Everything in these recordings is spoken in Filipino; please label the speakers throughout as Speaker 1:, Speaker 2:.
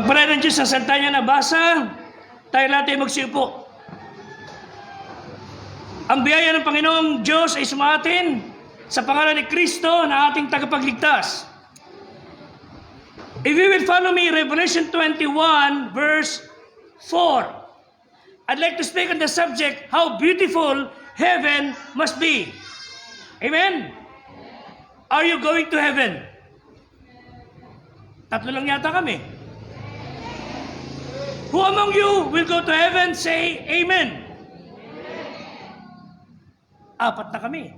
Speaker 1: Pagpalain ng Diyos sa salita niya na basa, tayo lahat ay magsiupo. Ang biyaya ng Panginoong Diyos ay sumatin sa pangalan ni Kristo na ating tagapagligtas. If you will follow me, Revelation 21, verse 4. I'd like to speak on the subject, how beautiful heaven must be. Amen? Are you going to heaven? Tatlo lang yata kami. Who among you will go to heaven? Say amen. Apat na kami.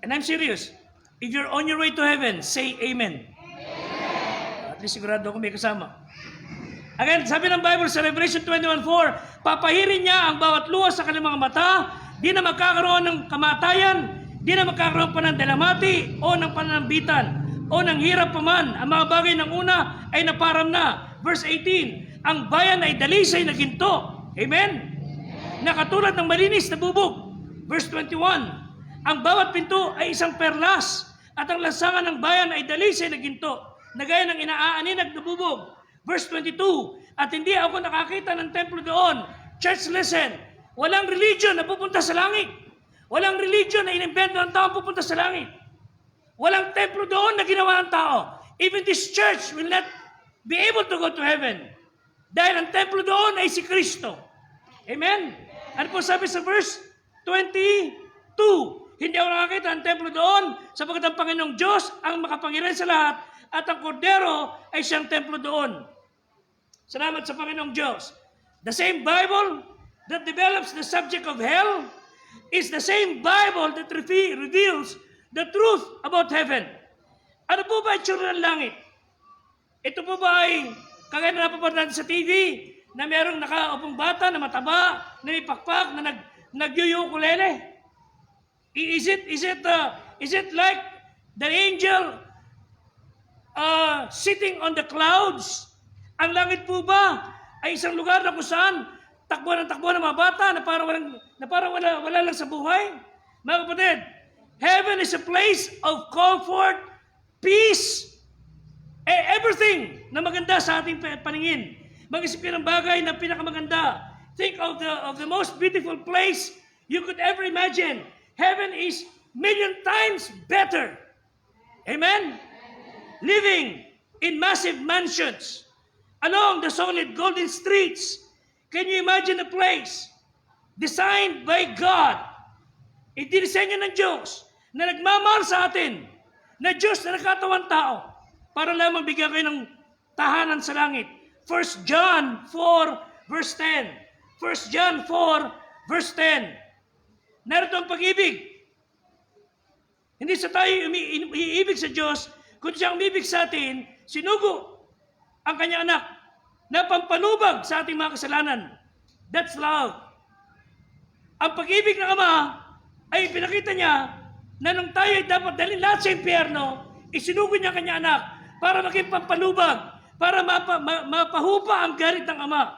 Speaker 1: And I'm serious. If you're on your way to heaven, say amen. At least sigurado ako may kasama. Again, sabi ng Bible sa Revelation 21:4, papahirin niya ang bawat luha sa kanilang mga mata, di na magkakaroon ng kamatayan, di na magkakaroon pa ng dalamati o ng pananambitan o ng hirap pa man. Ang mga bagay ng una ay naparam na. Verse 18, ang bayan ay dalisay na ginto. Amen? Na katulad ng malinis na bubog. Verse 21, ang bawat pinto ay isang perlas at ang lansangan ng bayan ay dalisay na ginto na gaya ng inaaninag na bubog. Verse 22, at hindi ako nakakita ng templo doon. Church, listen, walang religion na pupunta sa langit. Walang religion na inimbento ng tao pupunta sa langit. Walang templo doon na ginawa ng tao. Even this church will not be able to go to heaven. Dahil ang templo doon ay si Kristo. Amen? Ano po sabi sa verse 22? Hindi ako nakakita ng templo doon sapagkat ang Panginoong Diyos ang makapangyarihan sa lahat at ang Kordero ay siyang templo doon. Salamat sa Panginoong Diyos. The same Bible that develops the subject of hell is the same Bible that reveals the truth about heaven. Ano po ba itsura ng langit? Ito po ba ay kagaya na napapanood sa TV na merong nakaupong bata na mataba, na may pakpak, na nagyuyukulele? Is it like the angel sitting on the clouds? Ang langit po ba ay isang lugar na kung saan takbo ng mga bata na parang wala lang sa buhay? Mga kapatid, heaven is a place of comfort, peace, everything na maganda sa ating paningin. Mag-isip ka ng bagay na pinakamaganda. Think of the most beautiful place you could ever imagine. Heaven is million times better. Amen? Living in massive mansions along the solid golden streets. Can you imagine a place designed by God? Idinisenyo ng Diyos na nagmamahal sa atin, na Diyos na nakatawan tao para lamang bigyan kayo ng tahanan sa langit. 1 John 4 verse 10. 1 John 4 verse 10. Narito ang pag-ibig. Hindi sa tayo umiibig sa Diyos, kundi siya umibig sa atin, sinugo ang kanyang anak na pampalubag sa ating mga kasalanan. That's love. Ang pag-ibig ng Ama ay pinakita niya na nung tayo ay dapat dalhin lahat sa impyerno, isinugo niya ang kanyang anak para maging pampalubag, para mapahupa ang galit ng Ama.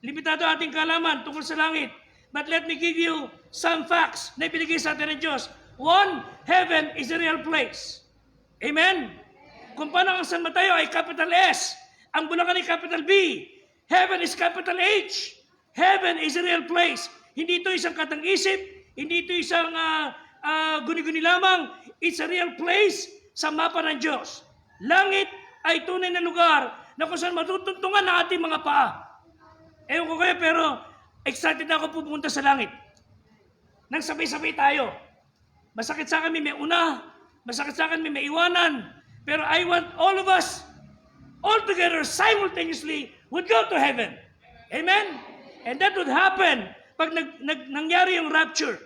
Speaker 1: Limitado ating kalaman tungkol sa langit. But let me give you some facts na ibinigay sa atin ng Diyos. One, heaven is a real place. Amen? Kung paano ang San Mateo ay capital S, ang Bulacan ay capital B, heaven is capital H. Heaven is a real place. Hindi ito isang katang-isip, hindi ito isang guni-guni lamang. It's a real place sa mapa ng Diyos. Langit ay tunay na lugar na kung saan matutuntungan ang ating mga paa. Ewan ko kayo, pero excited ako pupunta sa langit. Nang sabay-sabay tayo. Masakit sa akin may una, masakit sa akin may iwanan. Pero I want all of us, all together, simultaneously, would go to heaven. Amen? And that would happen pag nangyari yung rapture.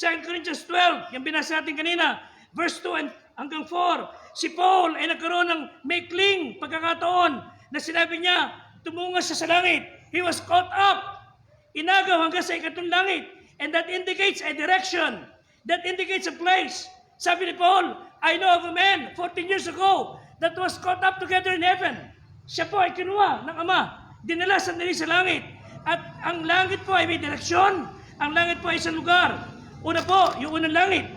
Speaker 1: 2 Corinthians 12, yung binasa natin kanina, verse 2 hanggang 4. Si Paul ay nagkaroon ng maikling pagkakataon na sinabi niya, tumunga siya sa langit. He was caught up. Inagaw hanggang sa ikatong langit. And that indicates a direction. That indicates a place. Sabi ni Paul, I know of a man 14 years ago that was caught up together in heaven. Siya po ay kinuha ng Ama. Dinala sandali sa langit. At ang langit po ay may direksyon. Ang langit po ay isang lugar. Una po, yung unang langit.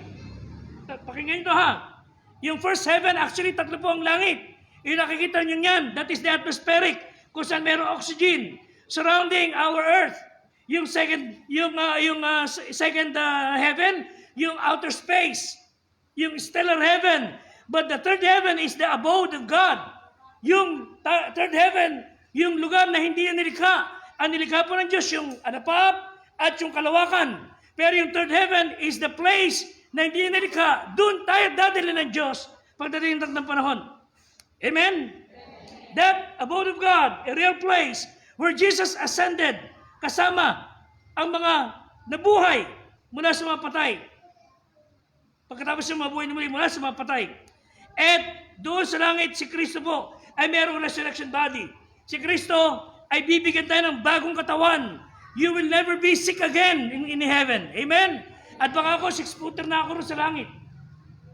Speaker 1: Pakinggan ito ha. Yung first heaven, actually tatlo po ang langit. Yung nakikita nyo yan, that is the atmospheric, kung saan mayroong oxygen surrounding our earth. Yung second heaven, yung outer space, yung stellar heaven. But the third heaven is the abode of God. Yung third heaven, yung lugar na hindi yan nilikha. Ang nilikha po ng Diyos, yung anapap at yung kalawakan. Pero yung third heaven is the place na hindi yan nilikha. Doon tayo dadali ng Diyos pagdating ng panahon. Amen? That abode of God, a real place where Jesus ascended kasama ang mga nabuhay mula sa mga patay. Pagkatapos ng mabuhay na muli mula sa mga patay. At doon sa langit, si Kristo po ay mayroong resurrection body. Si Kristo ay bibigyan tayo ng bagong katawan. You will never be sick again in heaven. Amen? At baka ako, 6-footer na ako rin sa langit.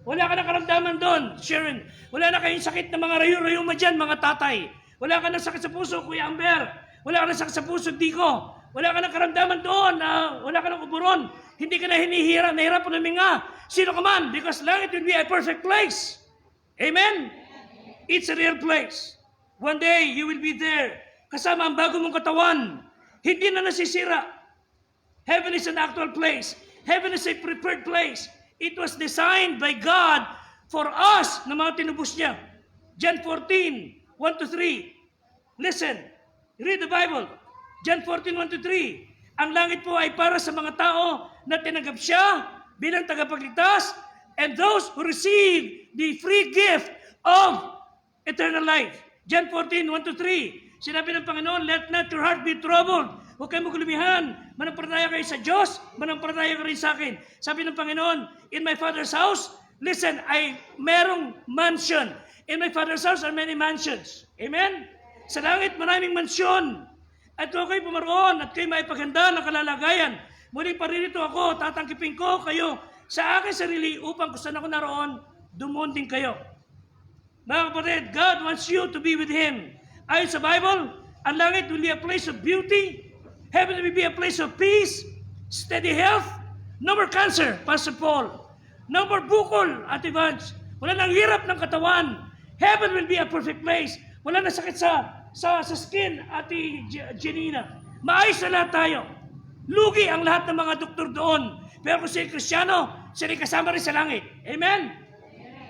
Speaker 1: Wala ka na karamdaman doon, Sharon. Wala na kayong sakit na mga rayo-rayuma dyan, mga tatay. Wala ka na sakit sa puso, Kuya Amber. Wala ka na sakit sa puso, Diko. Wala ka na karamdaman doon, wala ka na kuburon. Hindi ka na nahihirap na huminga. Sino ka man, because langit will be a perfect place. Amen? It's a real place. One day, you will be there. Kasama ang bago mong katawan. Hindi na nasisira. Heaven is an actual place. Heaven is a prepared place. It was designed by God for us na mga tinubos niya. John 14, 1-3. Listen, read the Bible. John 14, 1-3. Ang langit po ay para sa mga tao na tinanggap siya bilang tagapagligtas and those who receive the free gift of eternal life. John 14, 1-3. Sinabi ng Panginoon, let not your heart be troubled. Huwag kayong maglumihan. Manampalataya kayo sa Diyos, manampalataya kayo rin sa akin. Sabi ng Panginoon, in my Father's house, listen, ay merong mansion. In my Father's house are many mansions. Amen? Sa langit, maraming mansyon. At kung kayo pumaroon at kayo maipaganda ng kalalagayan, muling paririto ako, tatangkipin ko kayo sa aking sarili upang kung saan ako naroon, dumoon din kayo. Mga kapatid, God wants you to be with Him. Ayon sa Bible, ang langit will be a place of beauty. Heaven will be a place of peace, steady health, no more cancer, Pastor Paul. No more bukol, Ate Vance. Wala nang hirap ng katawan. Heaven will be a perfect place. Wala na sakit sa skin, Ate Janina. Maayos na lahat tayo. Lugi ang lahat ng mga doktor doon. Pero kung siya Kristiyano, siya kasama rin sa langit. Amen?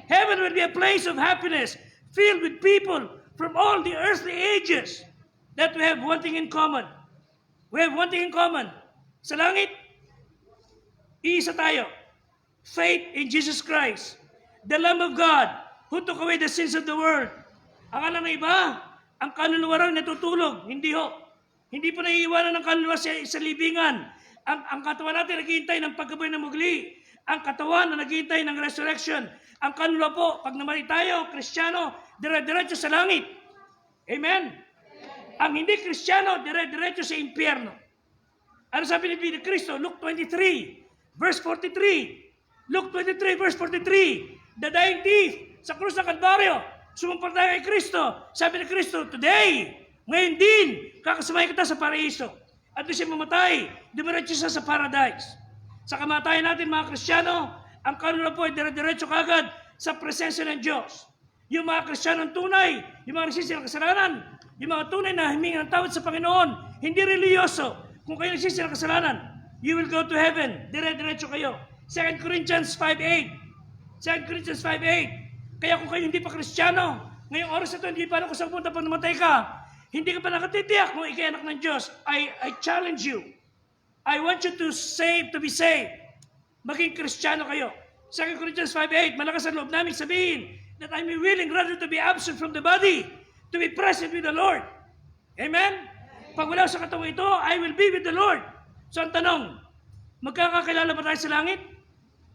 Speaker 1: Heaven will be a place of happiness, filled with people from all the earthly ages that we have one thing in common. We have one thing in common. Sa langit, iisa tayo. Faith in Jesus Christ, the Lamb of God, who took away the sins of the world. Ang alam ng iba, ang kaluluwa raw natutulog. Hindi ho. Hindi po naiiwanan ng kaluluwa sa libingan. Ang katawan natin naghihintay ng pagkabuhay ng mugli. Ang katawan na naghihintay ng resurrection. Ang kaluluwa po, pag namatay tayo, Kristiyano, dire-diretso sa langit. Amen? Ang hindi Kristiyano, dire-diretso sa impyerno. Ano sabi ni Kristo? Luke 23, verse 43. Luke 23, verse 43. The dying thief sa krus ng Kalbaryo, sumampalataya kay Kristo. Sabi ni Kristo, today, ngayon din, kakasamahin kita sa paraiso. At doon siya mamatay, dumiretso siya sa paradise. Sa kamatayan natin, mga Kristiyano, ang kaluluwa po ay dire-diretso kagad sa presensya ng Diyos. Yung mga Kristiyano tunay, yung mga nagsisira ng kasalanan, yung mga tunay na humingi ng tawad sa Panginoon, hindi religyoso. Kung kayo nagsisira ng kasalanan, you will go to heaven. Dire-diretso kayo. 2 Corinthians 5:8. 2 Corinthians 5:8. Kaya kung kayo hindi pa Kristiyano, ngayong oras na ito, hindi pa alam kung saan punta pag namatay ka, hindi ka pa nakatitiyak kung ikay anak ng Diyos, I challenge you. I want you to be saved. Maging Kristiyano kayo. 2 Corinthians 5:8, malakas ang loob namin sabihin that I'm willing rather to be absent from the body, to be present with the Lord. Amen? Pag wala sa katawang ito, I will be with the Lord. So ang tanong, magkakakilala ba tayo sa langit?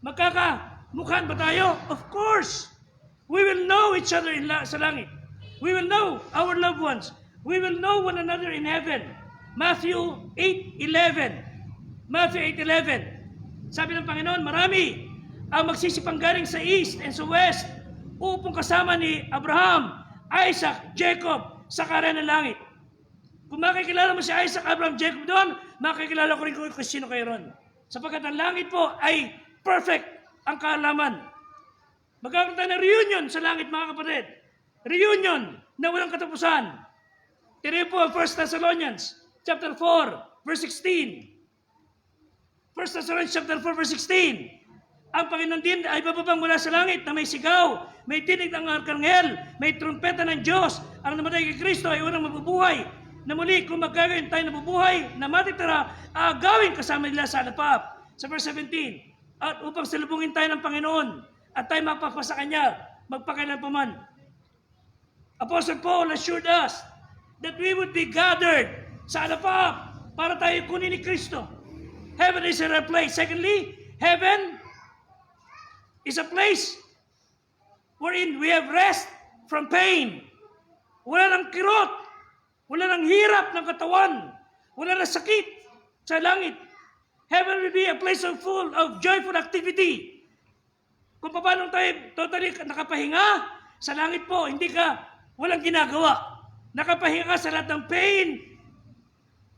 Speaker 1: Magkakamukhaan ba tayo? Of course. We will know each other sa langit. We will know our loved ones. We will know one another in heaven. Matthew 8:11. Matthew 8:11. Sabi ng Panginoon, marami ang magsisipang galing sa east and sa west upang kasama ni Abraham, Isaac, Jacob sa karyan ng langit. Kung makikilala mo si Isaac, Abraham, Jacob doon, makikilala ko rin kung sino kayo ron. Sapagkat ang langit po ay perfect ang kaalaman. Magkakaroon tayo ng reunion sa langit, mga kapatid. Reunion na walang katapusan. Tinipo ang 1 Thessalonians chapter 4, verse 16. 1 Thessalonians chapter 4, verse 16. Ang Panginoon din ay bababang mula sa langit na may sigaw, may tinig ng arkanghel, may trumpeta ng Diyos. Ang namatay kay Kristo ay unang mabubuhay. Na muli, kung magkagayon tayo nabubuhay, na matitira, aagawin kasama nila sa alapap. Sa verse 17, at upang salubungin tayo ng Panginoon, at tayo mapapasa Kanya, magpakailan pa man. Apostle Paul assured us that we would be gathered sa alapap para tayo kunin ni Kristo. Heaven is a place. Secondly, heaven is a place wherein we have rest from pain. Wala ng kirot, wala ng hirap ng katawan, wala ng sakit sa langit. Heaven will be a place of full of joyful activity. Kung paano tayo totally nakapahinga, sa langit po, hindi ka walang ginagawa. Nakapahinga ka sa lahat ng pain,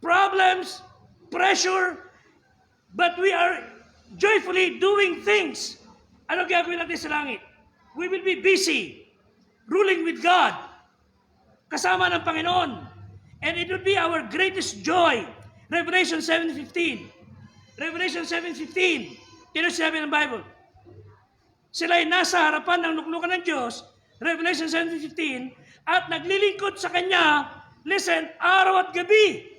Speaker 1: problems, pressure, but we are joyfully doing things. Ano gagawin natin sa langit? We will be busy, ruling with God, kasama ng Panginoon. And it will be our greatest joy. Revelation 7:15. Revelation 7:15. Ito sinabi ng Bible. Sila ay nasa harapan ng luklukan ng Diyos, Revelation 7:15, at naglilingkod sa Kanya, listen, araw at gabi.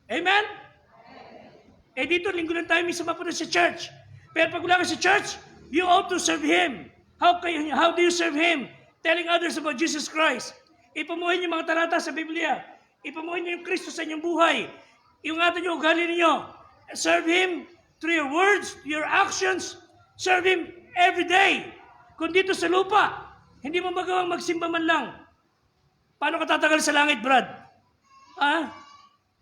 Speaker 1: Amen? Eh dito, linggo lang tayo minsan mapunta sa church. Pero pag wala ka sa church, you ought to serve Him. How do you serve Him? Telling others about Jesus Christ. Ipamuhin niyo mga talata sa Biblia. Ipamuhin niyo yung Kristo sa inyong buhay. Ingatan niyo ugali niyo. Serve Him through your words, your actions. Serve Him every day. Kung dito sa lupa, hindi mo magawang magsimba man lang. Paano ka tatagal sa langit, Brad?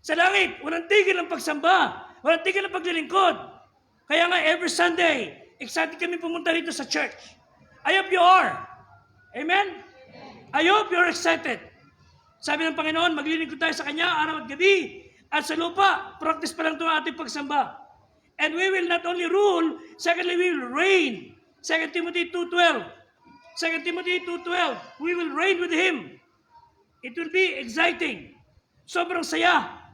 Speaker 1: Sa langit, walang tigil ang pagsamba. Walang tigil ang paglilingkod. Kaya nga, every Sunday, excited kami pumunta dito sa church. I hope you are. Amen? I hope you're excited. Sabi ng Panginoon, maglilingkod tayo sa Kanya araw at gabi. At sa lupa, practice pa lang ito ang ating pagsamba. And we will not only rule, secondly, we will reign. 2 Timothy 2:12. 2 Timothy 2:12. We will reign with Him. It will be exciting. Sobrang saya.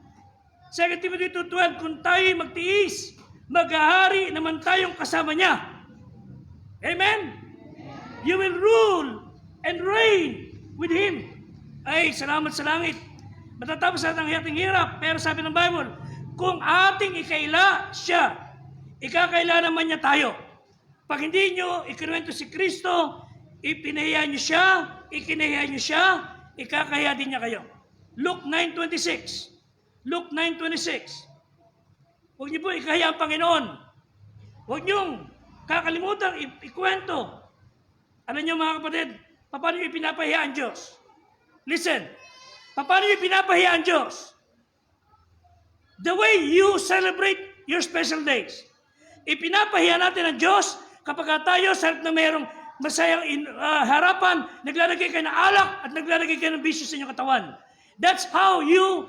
Speaker 1: 2 Timothy 2:12, kung tayo magtiis, maghahari naman tayong kasama niya. Amen? You will rule and reign with Him. Ay, salamat sa langit. Matatapos natin ang ating hirap. Pero sabi ng Bible, kung ating ikaila siya, ikakaila naman niya tayo. Pag hindi nyo ikinuwento si Kristo, ipinahiya nyo siya, ikinahiya nyo siya, ikakahiya din niya kayo. Luke 9:26. Luke 9:26. Huwag niyo po ikahiya ang Panginoon. Huwag niyong kakalimutan ikwento. Ano niyo mga kapatid? Paano niyo ipinapahiya ang Diyos? Listen. Paano niyo ipinapahiya ang Diyos? The way you celebrate your special days. Ipinapahiya natin ang Diyos kapag tayo sa harap na mayroong masayang harapan, naglalagay kayo ng alak at naglalagay kayo ng bisyo sa inyong katawan. That's how you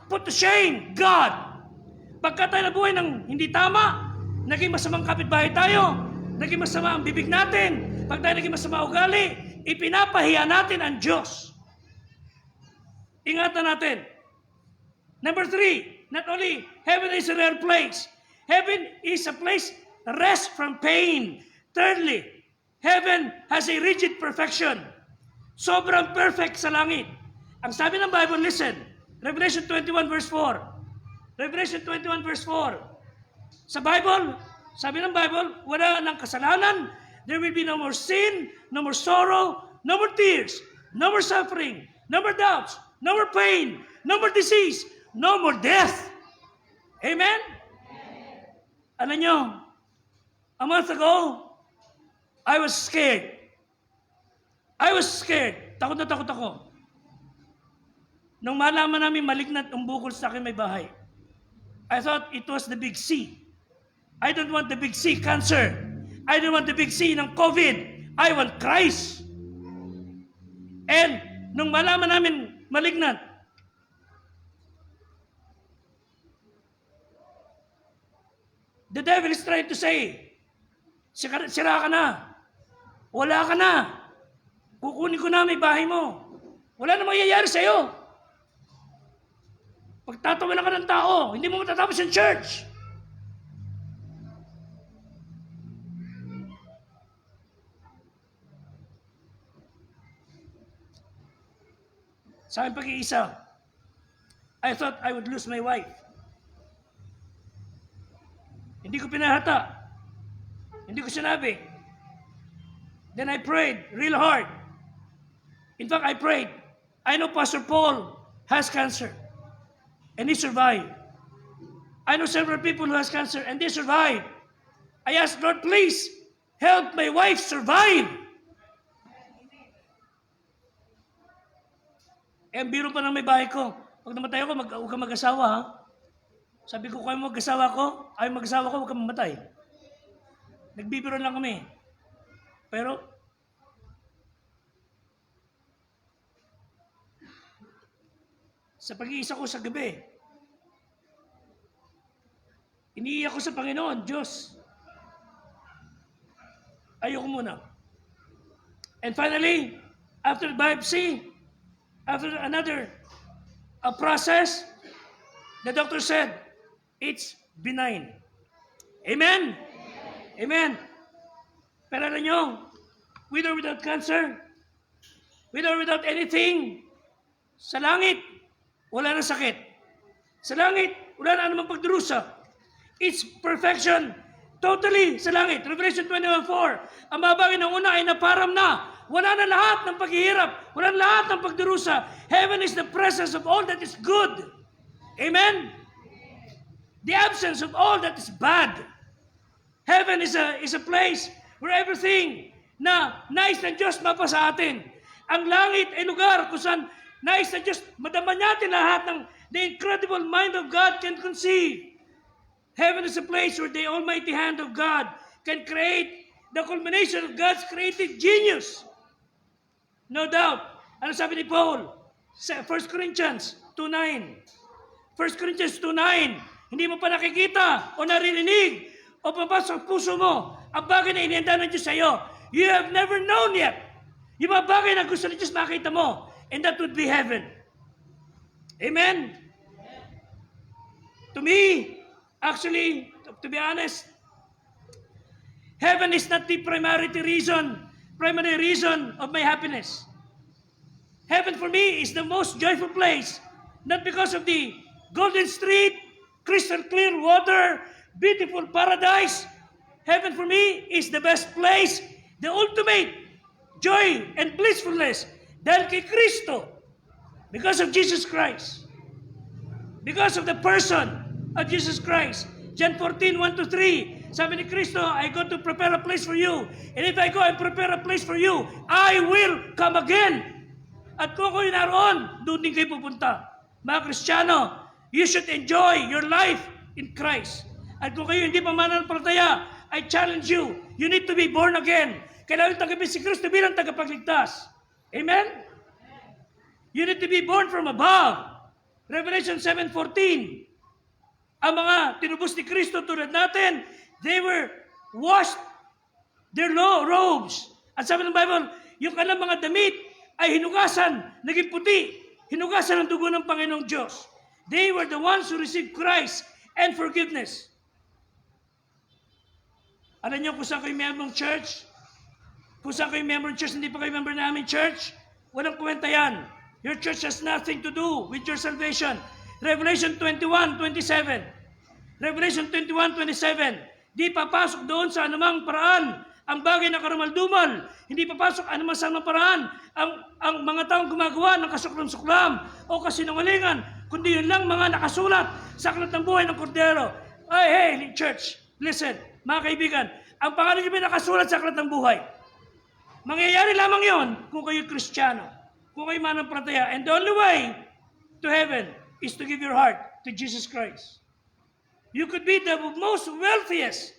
Speaker 1: put to shame God. Pagka tayo nabuhay ng hindi tama, naging masamang kapitbahay tayo, naging masama ang bibig natin, pag tayo naging masama ugali, ipinapahiya natin ang Diyos. Ingatan natin. Number 3, not only heaven is a rare place, heaven is a place rest from pain. Thirdly, heaven has a rigid perfection. Sobrang perfect sa langit. Ang sabi ng Bible, listen, Revelation 21 verse 4. Revelation 21 verse 4. Sa Bible, sabi ng Bible, wala nang kasalanan, there will be no more sin, no more sorrow, no more tears, no more suffering, no more doubts, no more pain, no more disease, no more death. Amen? Alam nyo, a month ago, I was scared. Takot na takot ako. Nung malaman namin malignant ang bukol sa akin may bahay, I thought it was the big C. I don't want the big C cancer. I don't want the big C ng COVID. I want Christ. And nung malaman namin malignant, the devil is trying to say, sira ka na. Wala ka na. Kukunin ko na may bahay mo. Wala na mangyayari sa'yo. Pagtatawanan ka ng tao, hindi mo matatapos yung church. Sa aking pag-iisa, I thought I would lose my wife. Hindi ko pinahata. Hindi ko sinabi. Then I prayed real hard. In fact, I prayed. I know Pastor Paul has cancer. And he survived. I know several people who has cancer and they survived. I asked, Lord, please help my wife survive. Eh, biro pa ng may bahay ko. Pag namatay ako, huwag kang mag-asawa, ha? Sabi ko, kung mag-asawa ko, ay mag-asawa ko, huwag kang mamatay. Nagbibiro lang kami. Pero, sa pag-iisa ko sa gabi, iniiyak ko sa Panginoon, Diyos. Ayoko muna. And finally, after the biopsy, after another process, the doctor said, it's benign. Amen? Amen. Pero alam nyo, with or without cancer, with or without anything, sa langit, wala na sakit. Sa langit, wala na anumang pagdurusa. It's perfection. Totally sa langit. Revelation 21:4. Ang mga bagay ng una ay naparam na. Wala na lahat ng paghihirap. Wala na lahat ng pagdurusa. Heaven is the presence of all that is good. Amen? The absence of all that is bad. Heaven is a place where everything na nais ng Diyos mapa sa atin. Ang langit ay lugar kung saan nais ng Diyos madama natin lahat ng the incredible mind of God can conceive. Heaven is a place where the almighty hand of God can create the culmination of God's creative genius. No doubt. Ano sabi ni Paul? Sa 1 Corinthians 2:9. 1 Corinthians 2:9. Hindi mo pa nakikita o naririnig o papasok sa puso mo ang bagay na inihanda ng Diyos sa iyo. You have never known yet. Yung mga bagay na gusto ng Diyos makita mo. And that would be heaven. Amen? To me, actually, to be honest, heaven is not the primary reason of my happiness. Heaven for me is the most joyful place, not because of the golden street, crystal clear water, beautiful paradise. Heaven for me is the best place, the ultimate joy and blissfulness dahil kay Kristo, because of Jesus Christ, because of the person of Jesus Christ. John 14:1-3, sabi ni Kristo, I go to prepare a place for you. And if I go and prepare a place for you, I will come again. At kung ako'y naroon, doon din kayo pupunta. Mga Kristiyano, you should enjoy your life in Christ. At kung kayo hindi pa mananampalataya, I challenge you, you need to be born again. Kailangan tanggapin si Kristo bilang tagapagligtas. Amen? You need to be born from above. Revelation 7:14. Ang mga tinubos ni Kristo tulad natin, they were washed their robes. At sabi ng Bible, yung kanilang mga damit ay hinugasan, naging puti, hinugasan ng dugo ng Panginoong Diyos. They were the ones who received Christ and forgiveness. Alam niyo kung saan kayo member ng church? Kung saan kayo member ng church, hindi pa kayo member namin church? Walang kwenta yan. Your church has nothing to do with your salvation. Revelation 21:27. Revelation 21:27. Di papasok doon sa anumang paraan ang bagay na karumal-dumal. Hindi papasok anumang sa anumang paraan ang mga taong gumagawa ng kasuklam-suklam o kasinungalingan, kundi yun lang mga nakasulat sa aklat ng buhay ng Kordero. Hey, church, listen, mga kaibigan, ang pangalan niyo ba nakasulat sa aklat ng buhay? Mangyayari lamang yon kung kayo Kristiyano, kung kayo manampalataya. And the only way to heaven is to give your heart to Jesus Christ. You could be the most wealthiest.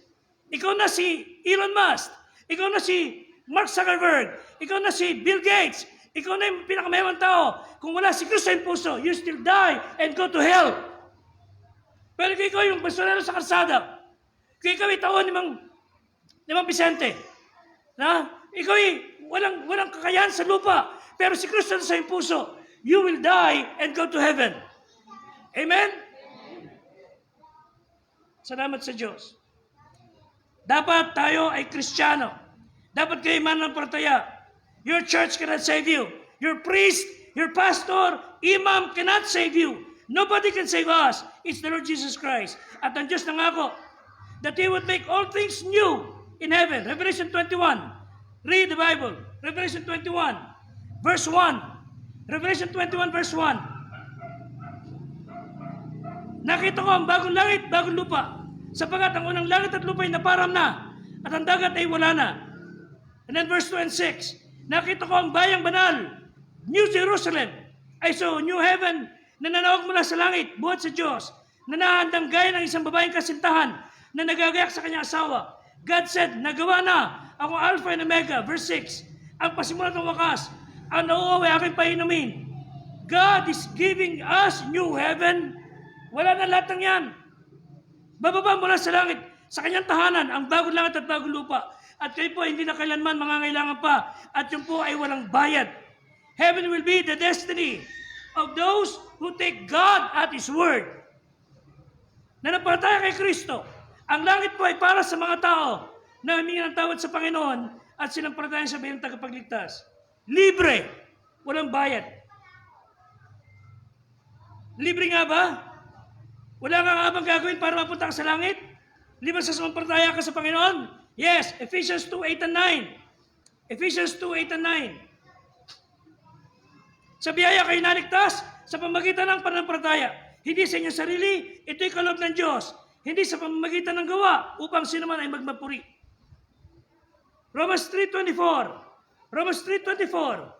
Speaker 1: Ikaw na si Elon Musk. Ikaw na si Mark Zuckerberg. Ikaw na si Bill Gates. Ikaw na yung pinakamayamang tao. Kung wala si Kristo sa puso, you still die and go to hell. Pero kung ikaw yung basurero sa kalsada, kung ikaw ay tao ni Mang Vicente, na? Ikaw walang kakayahan sa lupa. Pero si Kristo sa iyong puso, you will die and go to heaven. Amen? Salamat sa Diyos. Dapat tayo ay Kristiyano. Dapat kayo mananampalataya. Your church cannot save you. Your priest, your pastor, imam cannot save you. Nobody can save us. It's the Lord Jesus Christ. At ang Diyos nangako that He would make all things new in heaven. Revelation 21. Read the Bible. Revelation 21, verse 1. Revelation 21, verse 1. Nakita ko ang bagong langit, bagong lupa. Sapagat ang unang langit at lupa ay naparam na, at ang dagat ay wala na. And then verse 2 and 6. Nakita ko ang bayang banal, New Jerusalem, ay so new heaven, na nanawag mula sa langit, buhat sa Diyos, na nahandang gaya ng isang babaeng kasintahan, na nagagayak sa kanyang asawa. God said, nagawa na, ako Alpha and Omega, verse 6, ang pasimulat ng wakas, ang nauuwi aking painumin. God is giving us new heaven. Wala na lahat ng yan. Bababa mula sa langit, sa kanyang tahanan, ang bagong langit at bagong lupa. At kayo po, hindi na kailanman mangangailangan pa. At yun po ay walang bayad. Heaven will be the destiny of those who take God at His word. Nanampalataya kay Kristo. Ang langit po ay para sa mga tao na humingi ng tawad sa Panginoon at sinampalatayan sa bilang tagapagligtas. Libre. Walang bayad. Libre nga ba? Wala nga nga bang gagawin para mapunta ka sa langit? Libre sa sumampalataya ka sa Panginoon? Yes. Ephesians 2:8 and 9. Ephesians 2:8 and 9. Sa biyaya kayo naligtas sa pamamagitan ng pananampalataya. Hindi sa inyong sarili, ito'y kaloob ng Diyos. Hindi sa pamamagitan ng gawa upang sino man ay magmapuri. Romans 3:24. Romans 3:24.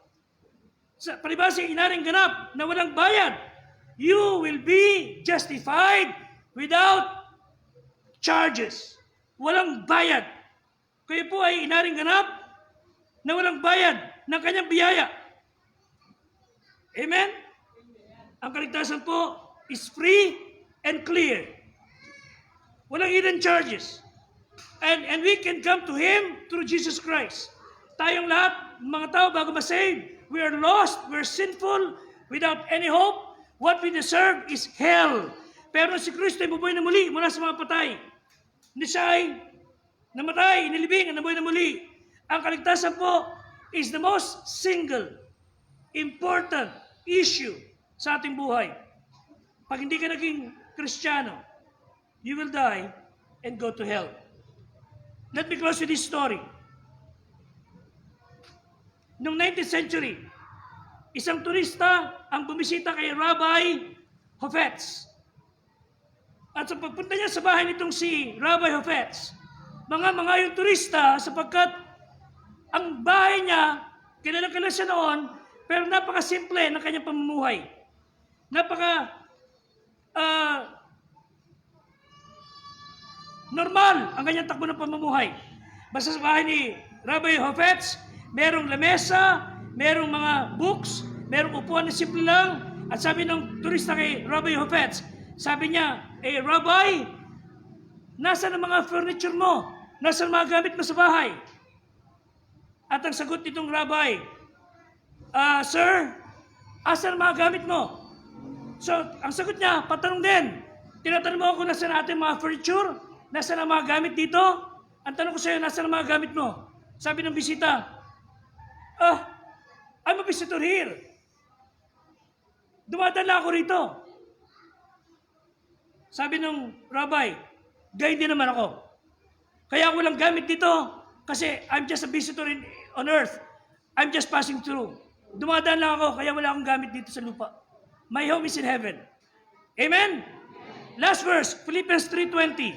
Speaker 1: Sa palibasa inaring ganap na walang bayad, you will be justified without charges. Walang bayad. Kayo po ay inaring ganap na walang bayad ng kanyang biyaya. Amen? Ang kaligtasan po is free and clear. Walang hidden charges. And we can come to Him through Jesus Christ. Tayong lahat, mga tao bago ma-save, we are lost, we are sinful, without any hope. What we deserve is hell. Pero si Kristo ay bubuhay na muli mula sa mga patay. Hindi siya ay namatay, inilibing, at nabuhay na muli. Ang kaligtasan po is the most single, important issue sa ating buhay. Pag hindi ka naging Kristiyano, you will die and go to hell. Let me close with this story. Noong 19th century, isang turista ang bumisita kay Rabbi Hofetz. At sa pagpunta niya sa bahay nitong si Rabbi Hofetz, mga yung turista sapagkat ang bahay niya, kilala siya noon, pero napakasimple ng kanyang pamumuhay. Normal ang kanyang takbo ng pamumuhay. Basta sa bahay ni Rabbi Hofetz, merong lamesa, merong mga books, merong upuan na simple lang. At sabi ng turista kay Rabbi Hofetz, sabi niya, Rabbi, nasaan ang mga furniture mo? Nasaan ang mga gamit mo sa bahay? At ang sagot nitong Rabbi, Sir, asan ang mga gamit mo? So, ang sagot niya, patanong din. Tinatanong mo ako kung nasaan ating mga furniture? Nasaan ang mga gamit dito? Ang tanong ko sa iyo, nasaan ang mga gamit mo? Sabi ng bisita, I'm a visitor here. Dumadala ako rito. Sabi ng Rabbi, gayon din naman ako. Kaya ako walang gamit dito kasi I'm just a visitor on earth. I'm just passing through. Dumadaan lang ako kaya wala akong gamit dito sa lupa. My home is in heaven. Amen? Last verse, Philippians 3:20.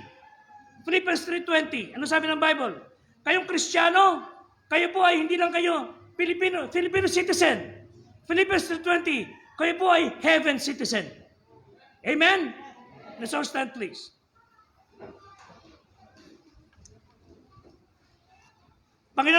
Speaker 1: Philippians 3:20. Ano sabi ng Bible? Kayong Kristiyano, kayo po ay hindi lang kayo Filipino citizen. Philippians 3:20. Kayo po ay heaven citizen. Amen? Let's all stand please. Panginoon,